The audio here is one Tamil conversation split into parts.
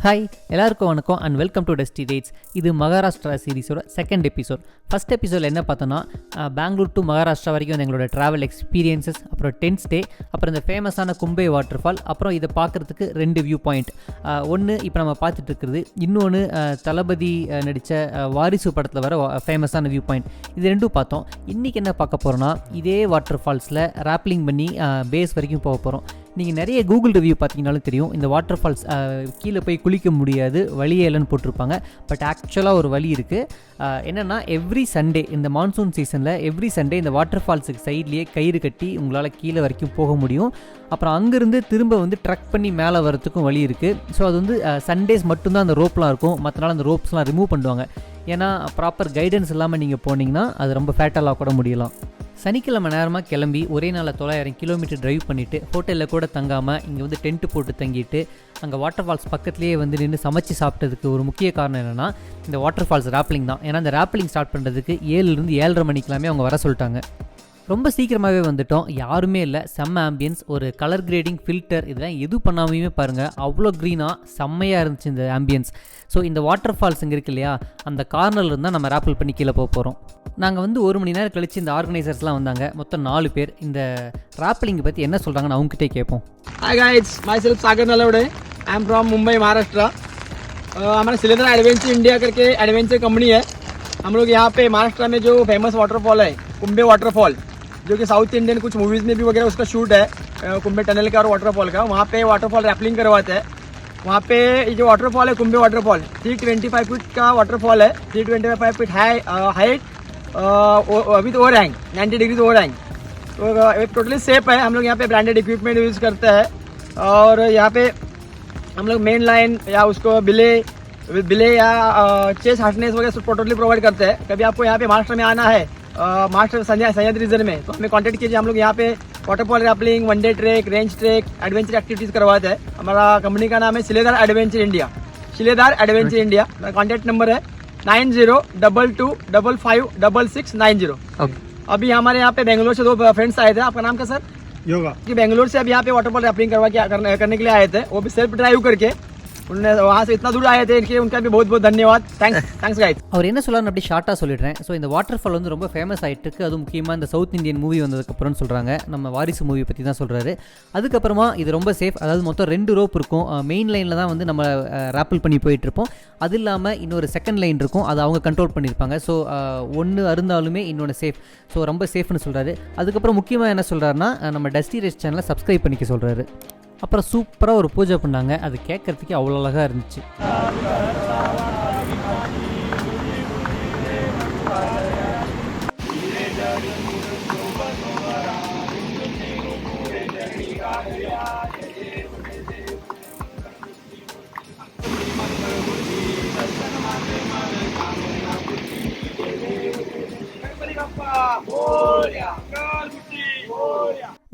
ஹாய் எல்லாருக்கும் வணக்கம் and welcome to dusty dates. இது மகாராஷ்டிரா சீரிஸோட செகண்ட் எபிசோட். ஃபஸ்ட் எபிசோடில் என்ன பார்த்தோன்னா பெங்களூர் டு மகாராஷ்டிரா வரைக்கும் வந்து எங்களோட ட்ராவல் எக்ஸ்பீரியன்ஸஸ், அப்புறம் 10th டே, அப்புறம் இந்த ஃபேமஸான கும்பே வாட்டர் ஃபால், அப்புறம் இதை பார்க்குறதுக்கு 2 வியூ பாயிண்ட். ஒன்று இப்போ நம்ம பார்த்துட்டு இருக்கிறது, இன்னொன்று தளபதி நடித்த வாரிசு படத்தில் வர ஃபேமஸான வியூ பாயிண்ட். இது ரெண்டும் பார்த்தோம். இன்றைக்கி என்ன பார்க்க போகிறோன்னா, இதே வாட்டர் ஃபால்ஸில் ராப்லிங் பண்ணி பேஸ் வரைக்கும் போக போகிறோம். நீங்கள் நிறைய கூகுள் ரிவ்யூ பார்த்தீங்கன்னாலும் தெரியும், இந்த வாட்டர் ஃபால்ஸ் கீழே போய் குளிக்க முடியாது, வழியே இல்லைன்னு போட்டிருப்பாங்க. பட் ஆக்சுவலாக ஒரு வழி இருக்குது. என்னென்னா எவ்ரி சண்டே இந்த மான்சூன் சீசனில் எவ்ரி சண்டே இந்த வாட்டர் ஃபால்ஸுக்கு சைட்லேயே கயிறு கட்டி உங்களால் கீழே வரைக்கும் போக முடியும். அப்புறம் அங்கேருந்து திரும்ப வந்து ட்ரக் பண்ணி மேலே வரத்துக்கும் வழி இருக்குது. ஸோ அது வந்து சண்டேஸ் மட்டும்தான் அந்த ரோப்லாம் இருக்கும், மற்ற நாள் அந்த ரோப்ஸ்லாம் ரிமூவ் பண்ணுவாங்க. ஏன்னா ப்ராப்பர் கைடன்ஸ் இல்லாமல் நீங்கள் போனீங்கன்னா அது ரொம்ப ஃபேட்டலாக கூட முடியலாம். சனிக்கிழமை நேரமாக கிளம்பி ஒரே நாளில் 900 கிலோமீட்டர் ட்ரைவ் பண்ணிவிட்டு ஹோட்டலில் கூட தங்காமல் இங்கே வந்து டென்ட்டு போட்டு தங்கிட்டு அங்கே வாட்டர் ஃபால்ஸ் பக்கத்துலேயே வந்து நின்று சமைச்சு சாப்பிட்டதுக்கு ஒரு முக்கிய காரணம் என்னென்னா, இந்த வாட்டர் ஃபால்ஸ் ராப்லிங் தான். ஏன்னா இந்த ராப்லிங் ஸ்டார்ட் பண்ணுறதுக்கு 7லேருந்து 7:30 மணிக்கெல்லாமே அவங்க வர சொல்லிட்டாங்க. ரொம்ப சீக்கிரமாகவே வந்துட்டோம். யாருமே இல்லை, செம்ம ஆம்பியன்ஸ், ஒரு கலர் கிரேடிங் ஃபில்டர், இதெல்லாம் எது பண்ணாமையுமே பாருங்கள் அவ்வளோ க்ரீனாக செம்மையாக இருந்துச்சு இந்த ஆம்பியன்ஸ். ஸோ இந்த வாட்டர் ஃபால்ஸ் இங்கே இருக்கு இல்லையா, அந்த கார்னரில் இருந்தால் நம்ம ராப்பிள் பண்ணி கீழே போகிறோம். நாங்கள் வந்து 1 மணி நேரம் கழித்து இந்த ஆர்கனைசர்ஸ்லாம் வந்தாங்க. மொத்தம் 4 பேர். இந்த ராப்லிங்கை பற்றி என்ன சொல்கிறாங்கன்னு அவங்ககிட்டே கேட்போம். Hi guys, myself Sagar नलवड़े. I am from Mumbai Maharashtra. हमारा सिलेंडर एडवेंचर इंडिया करके एडवेंचर कंपनी है. हम लोग यहाँ पे महाराष्ट्र में जो फेमस वाटरफॉल है कुंबे वाटरफॉल, जो कि साउथ इंडियन कुछ मूवीज़ में भी वगैरह उसका शूट है, कुंबे टनल का और वाटरफॉल का. वहाँ पे वाटरफॉल रैपलिंग करवाते हैं. वहाँ पे ये जो वाटरफॉल है कुंबे वाटरफॉल 325 फीट का वाटरफॉल है. 325 feet height with over hang, 90 degree over hang. तो टोटली सेफ है. हम लोग यहाँ पे ब्रांडेड इक्विपमेंट यूज़ करते हैं. और यहाँ पे हम लोग मेन लाइन या उसको बिले या चेस्ट हार्टनेस वगैरह टोटली प्रोवाइड करते हैं. कभी आपको यहाँ पे महाराष्ट्र में आना है, महाराष्ट्र सह्याद्री रीजन में, तो हमें कांटेक्ट कीजिए. हम लोग यहाँ पे waterfall rappelling, 1 day track, range track, adventure activities करवाते हैं. हमारा कंपनी का नाम है शिलेदार एडवेंचर इंडिया. शिलेदार एडवेंचर इंडिया. मेरा कॉन्टैक्ट नंबर है 9022556690. अभी हमारे यहाँ पे बेंगलोर से 2 फ्रेंड्स आए थे. आपका नाम क्या सर? योगा. कि बेंगलोर से अभी यहाँ पे वाटरफॉल रैपलिंग करने के लिए आए थे. वो भी सेल्फ ड्राइव करके उन्होंने वहाँ से इतना दूर आए थे, इनके उनका भी बहुत बहुत धन्यवाद. Thanks guys. அவர் என்ன சொல்லலாம்னு அப்படி ஷார்ட்டாக சொல்லிடுறேன். ஸோ இந்த வாட்டர் ஃபால் வந்து ரொம்ப ஃபேமஸ் ஆகிட்டு இருக்கு. அதுவும் முக்கியமாக இந்த சவுத் இந்தியன் மூவி வந்ததுக்கப்புறம்னு சொல்கிறாங்க. நம்ம வாரிசு மூவி பற்றி தான் சொல்கிறாரு. அதுக்கப்புறமா இது ரொம்ப சேஃப். அதாவது மொத்தம் 2 ரோப் இருக்கும். மெயின் லைனில் தான் வந்து நம்ம ராப்பிள் பண்ணி போயிட்டுருப்போம். அது இல்லாமல் இன்னொரு செகண்ட் லைன் இருக்கும், அதை அவங்க கண்ட்ரோல் பண்ணியிருப்பாங்க. ஸோ ஒன்று அருந்தாலுமே இன்னொன்று சேஃப். ஸோ ரொம்ப சேஃப்னு சொல்கிறாரு. அதுக்கப்புறம் முக்கியமாக என்ன சொல்கிறாருன்னா, நம்ம டஸ்டி ரேஸ் சேனலை சப்ஸ்கிரைப் பண்ணிக்க சொல்கிறாரு. அப்புறம் சூப்பராக ஒரு பூஜை பண்ணாங்க. அது கேட்குறதுக்கே அவ்வளோ அழகாக இருந்துச்சு.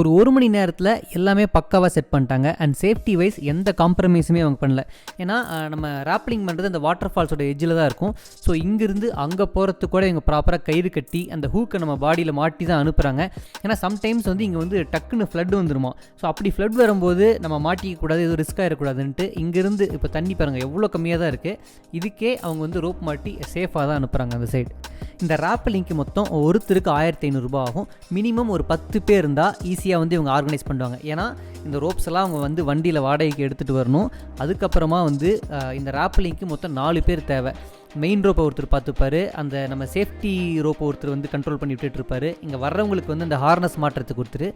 ஒரு 1 மணி நேரத்தில் எல்லாமே பக்காவாக செட் பண்ணிட்டாங்க. அண்ட் சேஃப்டி வைஸ் எந்த காம்ப்ரமைஸுமே அவங்க பண்ணல. ஏன்னா நம்ம ராப்லிங் பண்ணுறது அந்த வாட்டர் ஃபால்ஸோட எஜ்ஜில் தான் இருக்கும். ஸோ இங்கேருந்து அங்கே போகிறதுக்கு கூட இவங்க ப்ராப்பராக கயிறு கட்டி அந்த ஹூக்கை நம்ம பாடியில் மாட்டி தான் அனுப்புகிறாங்க. ஏன்னா சம்டைம்ஸ் வந்து இங்கே வந்து டக்குன்னு ஃப்ளட் வந்துடுமா. ஸோ அப்படி ஃப்ளட் வரும்போது நம்ம மாட்டிக்கக்கூடாது, எதுவும் ரிஸ்க் ஆகிடக்கூடாதுன்ட்டு இங்கேருந்து இப்போ தண்ணி பாருங்கள் எவ்வளோ கம்மியாக தான் இருக்குது. இதுக்கே அவங்க வந்து ரோப் மாட்டி சேஃபாக தான் அனுப்புகிறாங்க அந்த சைடு. இந்த ராப்லிங்க்கு மொத்தம் ஒருத்தருக்கு 1500 ரூபாய் ஆகும். மினிமம் ஒரு 10 பேர் இருந்தால் ஈஸியாக வந்து இவங்க ஆர்கனைஸ் பண்ணுவாங்க. ஏன்னா இந்த ரோப்ஸ் எல்லாம் அவங்க வந்து வண்டியில் வாடகைக்கு எடுத்துகிட்டு வரணும். அதுக்கப்புறமா வந்து இந்த ராப்லிங்க்கு மொத்தம் 4 பேர் தேவை. மெயின் ரோப்பை ஒருத்தர் பார்த்துப்பார், அந்த நம்ம சேஃப்டி ரோப்பை ஒருத்தர் வந்து கண்ட்ரோல் பண்ணி விட்டுட்டுருப்பார். இங்கே வர்றவங்களுக்கு வந்து அந்த ஹார்னஸ் மாட்டுறதுக்கு ஒருத்தர்,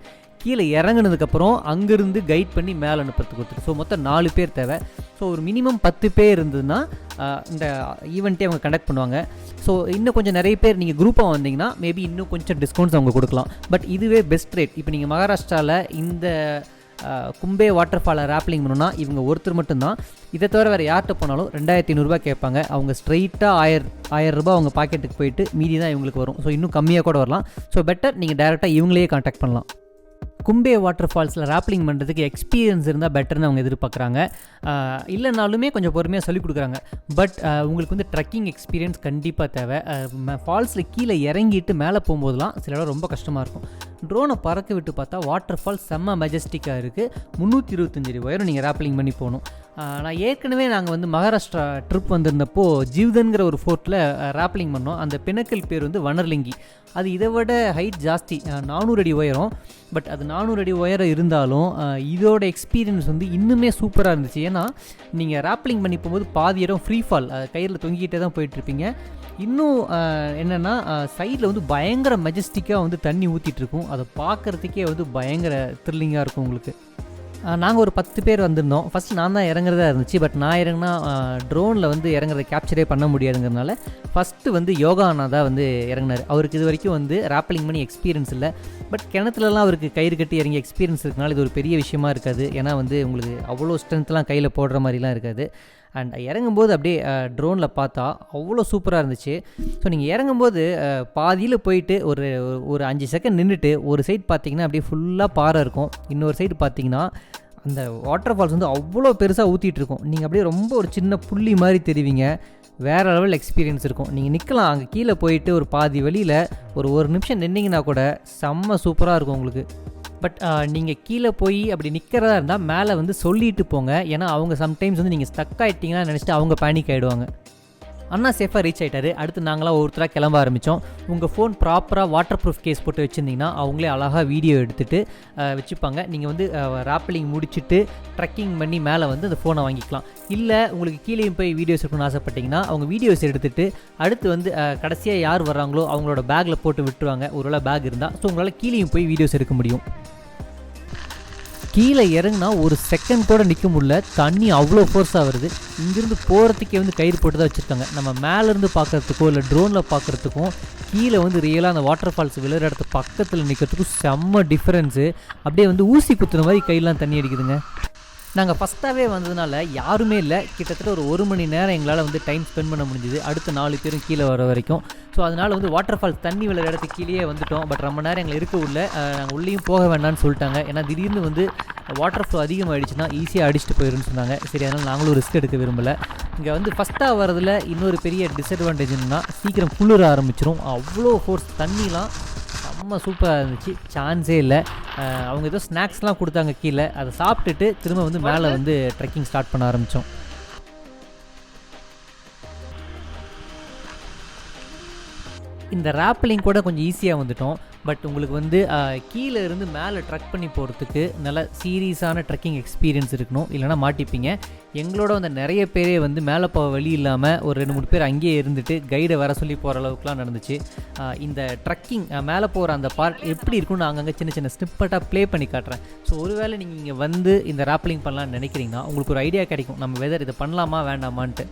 கீழே இறங்குனதுக்கப்புறம் அங்கேருந்து கைட் பண்ணி மேலே அனுப்புறதுக்கு ஒருத்தர். ஸோ மொத்தம் 4 பேர் தேவை. ஸோ ஒரு மினிமம் 10 பேர் இருந்ததுன்னா இந்த ஈவெண்ட்டே அவங்க கண்டக்ட் பண்ணுவாங்க. ஸோ இன்னும் கொஞ்சம் நிறைய பேர் நீங்கள் குரூப்பாக வந்தீங்கன்னா மேபி இன்னும் கொஞ்சம் டிஸ்கவுண்ட்ஸ் அவங்க கொடுக்கலாம். பட் இதுவே பெஸ்ட் ரேட். இப்போ நீங்கள் மகாராஷ்டிராவில் இந்த கும்பே வாட்டர் ஃபாலை ராப்லிங் பண்ணணும்னா இவங்க ஒருத்தர் மட்டும்தான். இதை தவிர வேறு யார்கிட்ட போனாலும் 2500 ரூபாய் கேட்பாங்க. அவங்க ஸ்ட்ரைட்டாக 1000 ரூபாய் அவங்க பாக்கெட்டுக்கு போயிட்டு மீதி தான் இவங்களுக்கு வரும். ஸோ இன்னும் கம்மியாக கூட வரலாம். ஸோ பெட்டர் நீங்கள் டேரெக்டாக இவங்களையே கான்டாக்ட் பண்ணலாம். கும்பே வாட்டர் ஃபால்ஸில் ராப்லிங் பண்ணுறதுக்கு எக்ஸ்பீரியன்ஸ் இருந்தால் பெட்டர்னு அவங்க எதிர்பார்க்குறாங்க. இல்லைனாலுமே கொஞ்சம் பொறுமையாக சொல்லிக் கொடுக்குறாங்க. பட் உங்களுக்கு வந்து ட்ரக்கிங் எக்ஸ்பீரியன்ஸ் கண்டிப்பாக தேவை. ஃபால்ஸில் கீழே இறங்கிட்டு மேலே போகும்போதெல்லாம் சில இடம் ரொம்ப கஷ்டமாக இருக்கும். ட்ரோனை பறக்க விட்டு பார்த்தா வாட்டர் ஃபால் செம்ம மெஜஸ்டிக்காக இருக்குது. 325 அடி உயரம் நீங்கள் ராப்லிங் பண்ணி போகணும். நான் ஏற்கனவே நாங்கள் வந்து மகாராஷ்டிரா ட்ரிப் வந்திருந்தப்போ ஜீவ்தன்கிற ஒரு ஃபோர்ட்டில் ராப்லிங் பண்ணோம். அந்த பினக்கல் பேர் வந்து வனர்லிங்கி. அது இதை விட ஹைட் ஜாஸ்தி, 400 அடி உயரம். பட் அது 400 அடி உயரம் இருந்தாலும் இதோட எக்ஸ்பீரியன்ஸ் வந்து இன்னுமே சூப்பராக இருந்துச்சு. ஏன்னா நீங்கள் ராப்லிங் பண்ணி போகும்போது பாதி இடம் ஃப்ரீ ஃபால், கையில் தொங்கிக்கிட்டே தான் போயிட்டுருப்பீங்க. இன்னும் என்னென்னா சைடில் வந்து பயங்கர மெஜஸ்டிக்காக வந்து தண்ணி ஊற்றிட்டுருக்கும். அதை பார்க்குறதுக்கே வந்து பயங்கர த்ரில்லிங்காக இருக்கும் உங்களுக்கு. நாங்கள் ஒரு 10 பேர் வந்திருந்தோம். ஃபஸ்ட் நான் தான் இறங்குறதா இருந்துச்சு. பட் நான் இறங்கினா ட்ரோனில் வந்து இறங்குறத கேப்சரே பண்ண முடியாதுங்கிறதுனால ஃபஸ்ட்டு வந்து யோகா அண்ணா தான் வந்து இறங்கினார். அவருக்கு இது வரைக்கும் வந்து ராப்லிங் பண்ணி எக்ஸ்பீரியன்ஸ் இல்லை. பட் கிணத்துலலாம் அவருக்கு கயிறு கட்டி இறங்கி எக்ஸ்பீரியன்ஸ் இருக்கனால இது ஒரு பெரிய விஷயமா இருக்காது. ஏன்னா வந்து உங்களுக்கு அவ்வளோ ஸ்ட்ரென்த்லாம் கையில் போடுற மாதிரிலாம் இருக்காது. அண்ட் இறங்கும்போது அப்படியே ட்ரோனில் பார்த்தா அவ்வளோ சூப்பராக இருந்துச்சு. ஸோ நீங்கள் இறங்கும்போது பாதியில் போயிட்டு ஒரு 5 செகண்ட் நின்றுட்டு ஒரு சைடு பார்த்தீங்கன்னா அப்படியே ஃபுல்லாக பாறை இருக்கும். இன்னொரு சைடு பார்த்தீங்கன்னா அந்த வாட்டர் ஃபால்ஸ் வந்து அவ்வளோ பெருசாக ஊற்றிட்டுருக்கும். நீங்கள் அப்படியே ரொம்ப ஒரு சின்ன புள்ளி மாதிரி தெரிவிங்க. வேறு லெவல் எக்ஸ்பீரியன்ஸ் இருக்கும். நீங்கள் நிற்கலாம் அங்கே கீழே போயிட்டு ஒரு பாதி வழியில் ஒரு நிமிஷம் நின்னீங்கன்னா கூட செம்ம சூப்பராக இருக்கும் உங்களுக்கு. பட் நீங்கள் கீழே போய் அப்படி நிற்கிறதா இருந்தால் மேலே வந்து சொல்லிட்டு போங்க. ஏன்னா அவங்க சம்டைம்ஸ் வந்து நீங்கள் ஸ்டக் ஆகிட்டிங்கன்னா நினச்சிட்டு அவங்க பேனிக் ஆகிடுவாங்க. அண்ணா சேஃபாக ரீச் ஆகிட்டாரு. அடுத்து நாங்களாம் ஒருத்தராக கிளம்ப ஆரம்பித்தோம். உங்கள் ஃபோன் ப்ராப்பராக வாட்டர் ப்ரூஃப் கேஸ் போட்டு வச்சுருந்தீங்கன்னா அவங்களே அழகாக வீடியோ எடுத்துகிட்டு வச்சுப்பாங்க. நீங்கள் வந்து ராப்லிங் முடிச்சுட்டு ட்ரெக்கிங் பண்ணி மேலே வந்து அந்த ஃபோனை வாங்கிக்கலாம். இல்லை உங்களுக்கு கீழேயும் போய் வீடியோஸ் எடுக்கணும்னு ஆசைப்பட்டிங்கன்னா அவங்க வீடியோஸ் எடுத்துகிட்டு அடுத்து வந்து கடைசியாக யார் வர்றாங்களோ அவங்களோட பேக்கில் போட்டு விட்டுருவாங்க. ஒருவேளை பேக் இருந்தால். ஸோ உங்களால் கீழேயும் போய் வீடியோஸ் எடுக்க முடியும். கீழே இறங்கினா ஒரு செகண்ட் கூட நிற்க முடியல. தண்ணி அவ்வளோ ஃபோர்ஸாக வருது. இங்கேருந்து போகிறதுக்கே வந்து கயிறு போட்டு தான் வச்சுருக்காங்க. நம்ம மேலேருந்து பார்க்குறதுக்கோ இல்லை ட்ரோனில் பார்க்குறதுக்கும் கீழே வந்து ரியலாக அந்த வாட்டர் ஃபால்ஸ் விழுற இடத்து பக்கத்தில் நிற்கிறதுக்கும் செம்ம டிஃப்ரென்ஸு. அப்படியே வந்து ஊசி குத்துன மாதிரி கையெல்லாம் தண்ணி அடிக்குதுங்க. நாங்கள் ஃபஸ்ட்டாகவே வந்ததுனால யாருமே இல்லை. கிட்டத்தட்ட ஒரு மணி நேரம் எங்களால் வந்து டைம் ஸ்பெண்ட் பண்ண முடிஞ்சுது. அடுத்த 4 பேரும் கீழே வர வரைக்கும். ஸோ அதனால் வந்து வாட்டர் ஃபால்ஸ் தண்ணி விழுற இடத்துக்கு கீழே வந்துவிட்டோம். பட் ரொம்ப நேரம் எங்களை இருக்க உள்ள நாங்கள் உள்ளேயும் போக வேண்டாம்னு சொல்லிட்டாங்க. ஏன்னா திடீர்னு வந்து வாட்டர் ஃப்ளோ அதிகமாகிடுச்சுன்னா ஈஸியாக அடிச்சுட்டு போயிடும்னு சொன்னாங்க. சரி, அதனால் நாங்களும் ரிஸ்க் எடுக்க விரும்பலை. இங்கே வந்து ஃபஸ்ட்டாக வரதில் இன்னொரு பெரிய டிஸ்அட்வான்டேஜ்னா சீக்கிரம் குளிர ஆரம்பிச்சிடும். அவ்வளோ ஃபோர்ஸ் தண்ணிலாம் செம்ம சூப்பராக இருந்துச்சு. சான்ஸே இல்லை. அவங்க ஏதோ ஸ்நாக்ஸ்லாம் கொடுத்தாங்க கீழே. அதை சாப்பிட்டுட்டு திரும்ப வந்து மேலே வந்து ட்ரெக்கிங் ஸ்டார்ட் பண்ண ஆரம்பித்தோம். இந்த ராப்லிங் கூட கொஞ்சம் ஈஸியாக வந்துட்டோம். பட் உங்களுக்கு வந்து கீழே இருந்து மேலே ட்ரக் பண்ணி போகிறதுக்கு நல்ல சீரியஸான ட்ரெக்கிங் எக்ஸ்பீரியன்ஸ் இருக்கணும். இல்லைனா மாட்டிப்பீங்க. எங்களோட வந்து நிறைய பேரே வந்து மேலே போக வழி இல்லாமல் ஒரு 2-3 பேர் அங்கேயே இருந்துட்டு கைடை வர சொல்லி போகிற அளவுக்குலாம் நடந்துச்சு. இந்த ட்ரக்கிங் மேலே போகிற அந்த பார்ட் எப்படி இருக்குன்னு அங்கங்கே சின்ன சின்ன ஸ்னிப்பட்டாக ப்ளே பண்ணி காட்டுறேன். ஸோ ஒருவேளை நீங்கள் இங்கே வந்து இந்த ராப்லிங் பண்ணலான்னு நினைக்கிறீங்கன்னா உங்களுக்கு ஒரு ஐடியா கிடைக்கும், நம்ம வெதர் இதை பண்ணலாமா வேண்டாமான்ட்டு.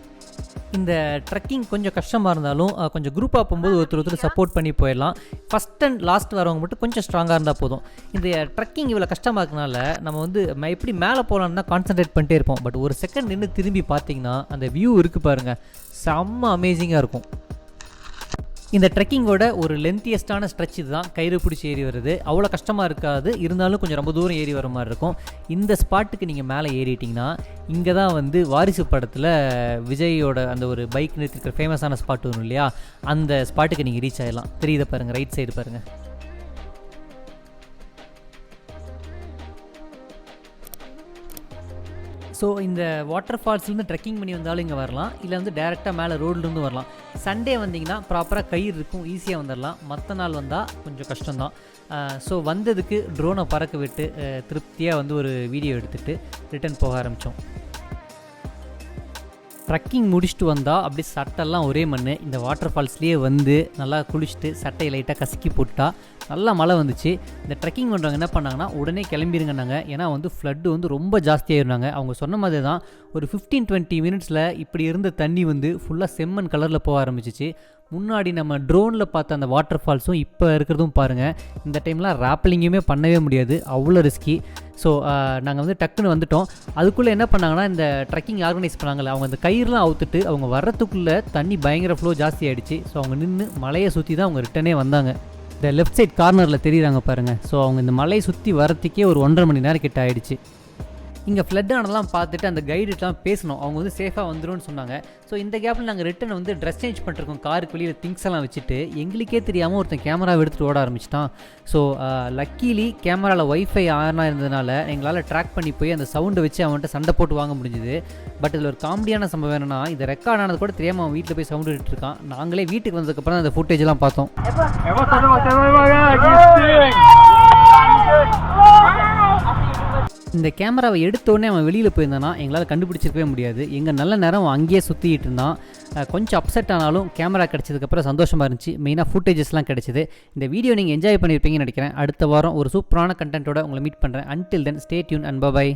இந்த ட்ரெக்கிங் கொஞ்சம் கஷ்டமாக இருந்தாலும் கொஞ்சம் குரூப்பாக போகும்போது ஒருத்தர் சப்போர்ட் பண்ணி போயிடலாம். ஃபஸ்ட் அண்ட் லாஸ்ட் வரவங்க மட்டும் கொஞ்சம் ஸ்ட்ராங்காக இருந்தால் போதும். இந்த ட்ரெக்கிங் இவ்வளோ கஷ்டமாக இருக்கனால நம்ம வந்து எப்படி மேலே போகலான்னு தான் கான்சன்ட்ரேட் பண்ணிட்டே இருப்போம். பட் ஒரு செகண்ட் நின்று திரும்பி பார்த்தீங்கன்னா அந்த வியூ இருக்குது பாருங்கள், செம்ம அமேசிங்காக இருக்கும். இந்த ட்ரெக்கிங்கோட ஒரு லென்த்தியஸ்டான ஸ்ட்ரெச் இது தான். கயிறு பிடிச்சி ஏறி வருது. அவ்வளோ கஷ்டமாக இருக்காது. இருந்தாலும் கொஞ்சம் ரொம்ப தூரம் ஏறி வர மாதிரி இருக்கும். இந்த ஸ்பாட்டுக்கு நீங்கள் மேலே ஏறிட்டிங்கன்னா இங்கே தான் வந்து வாரிசு படத்தில் விஜயோட அந்த ஒரு பைக் நிறுத்திருக்கிற ஃபேமஸான ஸ்பாட் வரும் இல்லையா, அந்த ஸ்பாட்டுக்கு நீங்கள் ரீச் ஆகிடலாம். தெரியுது பாருங்கள், ரைட் சைடு பாருங்கள். ஸோ இந்த வாட்டர் ஃபால்ஸ்லேருந்து ட்ரெக்கிங் பண்ணி வந்தாலும் இங்கே வரலாம். இல்லை வந்து டேரெக்டாக மேலே ரோட்லேருந்து வரலாம். சண்டே வந்தீங்கன்னா ப்ராப்பராக கயிறு இருக்கும், ஈஸியாக வந்துடலாம். மற்ற நாள் வந்தால் கொஞ்சம் கஷ்டம்தான். ஸோ வந்ததுக்கு ட்ரோனை பறக்க விட்டு திருப்தியாக வந்து ஒரு வீடியோ எடுத்துகிட்டு ரிட்டன் போக ஆரம்பித்தோம். ட்ரக்கிங் முடிச்சுட்டு வந்தால் அப்படியே சட்டைலாம் ஒரே மண். இந்த வாட்டர் ஃபால்ஸ்லேயே வந்து நல்லா குளிச்சுட்டு சட்டையை லைட்டாக கசக்கி போட்டா நல்லா மழை வந்துச்சு. இந்த ட்ரெக்கிங் பண்ணுறவங்க என்ன பண்ணாங்கன்னா உடனே கிளம்பிடுங்கன்னாங்க. ஏன்னா வந்து ஃப்ளட்டு வந்து ரொம்ப ஜாஸ்தியாகிருந்தாங்க. அவங்க சொன்ன மாதிரி தான் ஒரு 15-20 மினிட்ஸில் இப்படி இருந்த தண்ணி வந்து ஃபுல்லாக செம்மண் கலரில் போக ஆரம்பிச்சிச்சு. முன்னாடி நம்ம ட்ரோனில் பார்த்த அந்த வாட்டர் ஃபால்ஸும் இப்போ இருக்கிறதும் பாருங்கள். இந்த டைம்லாம் ராப்லிங்குமே பண்ணவே முடியாது, அவ்வளோ ரிஸ்கி. ஸோ நாங்கள் வந்து டக்குன்னு வந்துட்டோம். அதுக்குள்ளே என்ன பண்ணாங்கன்னா இந்த ட்ரெக்கிங் ஆர்கனைஸ் பண்ணாங்கல்ல, அவங்க அந்த கயிறுலாம் அவுத்துட்டு அவங்க வர்றதுக்குள்ளே தண்ணி பயங்கர ஃப்ளோ ஜாஸ்தி ஆகிடுச்சு. ஸோ அவங்க நின்று மலையை சுற்றி தான் அவங்க ரிட்டனே வந்தாங்க. இந்த லெஃப்ட் சைட் கார்னரில் தெரியுறாங்க பாருங்கள். ஸோ அவங்க இந்த மலையை சுற்றி வரத்துக்கே ஒரு 1.5 மணி நேரம் கிட்ட ஆகிடுச்சு. இங்கே ஃப்ளட் ஆனதெல்லாம் பார்த்துட்டு அந்த கைடுலாம் பேசணும், அவங்க வந்து சேஃபாக வந்துடும்னு சொன்னாங்க. ஸோ இந்த கேப்பில் நாங்கள் ரிட்டன் வந்து ட்ரெஸ் சேஞ்ச் பண்ணிருக்கோம், காருக்கு வெளியில் திங்ஸ் எல்லாம் வச்சுட்டு. எங்களுக்கே தெரியாமல் ஒருத்தன் கேமரா எடுத்துகிட்டு ஓட ஆரம்பிச்சிட்டான். ஸோ லக்கீலி கேமராவில் ஒய்ஃபை ஆனாக இருந்ததுனால எங்களால் ட்ராக் பண்ணி போய் அந்த சவுண்டை வச்சு அவன்கிட்ட சண்டை போட்டு வாங்க முடிஞ்சுது. பட் இதில் ஒரு காமெடியான சம்பவம் என்னன்னா, இது ரெக்கார்ட் ஆனது கூட தெரியாமல் அவன் வீட்டில் போய் சவுண்டு விட்டுருக்கான். நாங்களே வீட்டுக்கு வந்ததுக்கப்புறம் அந்த ஃபுட்டேஜ்லாம் பார்த்தோம். இந்த கேமராவை எடுத்தோடனே அவன் வெளியில் போயிருந்தானா எங்களால் கண்டுபிடிச்சிருக்கவே முடியாது. எங்கள் நல்ல நேரம் அவன் அங்கேயே சுற்றிக்கிட்டு இருந்தான். கொஞ்சம் அப்செட் ஆனாலும் கேமரா கிடச்சதுக்கப்புறம் சந்தோஷமாக இருந்துச்சு. மெயினாக ஃபுட்டேஜஸ்லாம் கிடச்சிது. இந்த வீடியோ நீங்கள் என்ஜாய் பண்ணியிருப்பீங்கன்னு நினைக்கிறேன். அடுத்த வாரம் ஒரு சூப்பரான கண்டென்ட்டோட உங்களை மீட் பண்ணுறேன். Until then stay tuned and by.